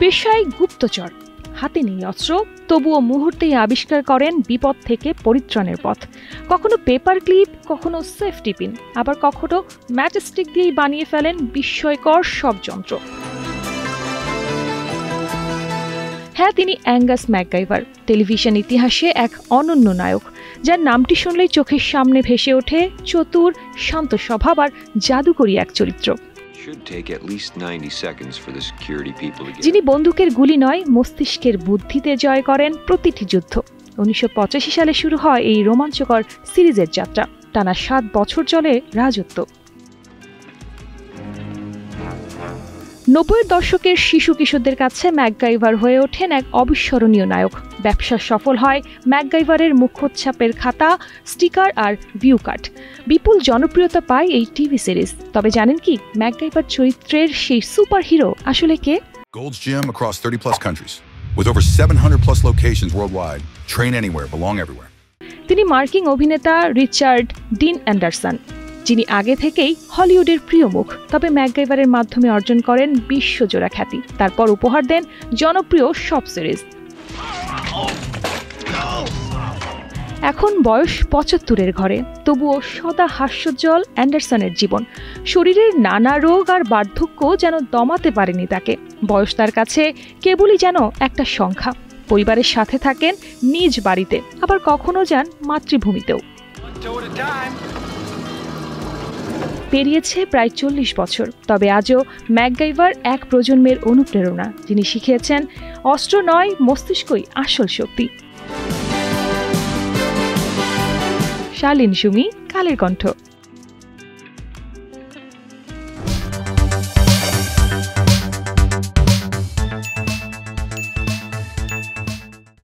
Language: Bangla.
পেশায় গুপ্তচর, হাতে নেই অস্ত্র, তবুও মুহূর্তেই আবিষ্কার করেন বিপদ থেকে পরিত্রাণের পথ। কখনো পেপার ক্লিপ, কখনো সেফটি পিন, আবার কখনো ম্যাচস্টিক দিয়ে বানিয়ে ফেলেন বিস্ময়কর সব যন্ত্র। হ্যাঁ, তিনি অ্যাঙ্গাস ম্যাকগাইভার, টেলিভিশন ইতিহাসে এক অনন্য নায়ক, যার নামটি শুনলেই চোখের সামনে ভেসে ওঠে চতুর, শান্ত স্বভাব আর জাদুকরী এক চরিত্র। যিনি বন্দুকের গুলি নয়, মস্তিষ্কের বুদ্ধিতে জয় করেন প্রতিটি যুদ্ধ। 1985 সালে শুরু হয় এই রোমাঞ্চকর সিরিজের যাত্রা। টানা 7 বছর চলে রাজত্ব। 90-এর দশকের শিশু কিশোরদের কাছে ম্যাকগাইভার হয়ে ওঠেন এক অবিস্মরণীয় নায়ক। ব্যবসা সফল হয় ম্যাকগাইভারের মুখোচ্ছাপের খাতা, স্টিকার আর ভিউ কার্ড। বিপুল জনপ্রিয়তা পায় এই টিভি সিরিজ। তবে জানেন কি, ম্যাকগাইভার চরিত্রের সেই সুপার হিরো আসলে কে? Gold's Gym across 30+ countries with over 700+ locations worldwide. Train anywhere, belong everywhere. তিনি মার্কিন অভিনেতা রিচার্ড ডিন অ্যান্ডারসন, যিনি আগে থেকেই হলিউডের প্রিয় মুখ। তবে ম্যাকগাইভারের মাধ্যমে অর্জন করেন বিশ্বজোড়া খ্যাতি। তারপর উপহার দেন জনপ্রিয় সব সিরিজ। এখন বয়স 75-এর ঘরে, তবুও সদা হাস্যোজ্জ্বল অ্যান্ডারসনের জীবন। শরীরের নানা রোগ আর বার্ধক্য যেন দমাতে পারেনি তাকে। বয়স তার কাছে কেবলই যেন একটা সংখ্যা। পরিবারের সাথে থাকেন নিজ বাড়িতে, আবার কখনো যান মাতৃভূমিতেও। পেরিয়েছে প্রায় 40 বছর, তবে আজও ম্যাকগাইভার এক প্রজন্মের অনুপ্রেরণা, যিনি শিখিয়েছেন অস্ত্র নয়, মস্তিষ্কই আসল শক্তি। শালীন সুমি, কালের কণ্ঠ।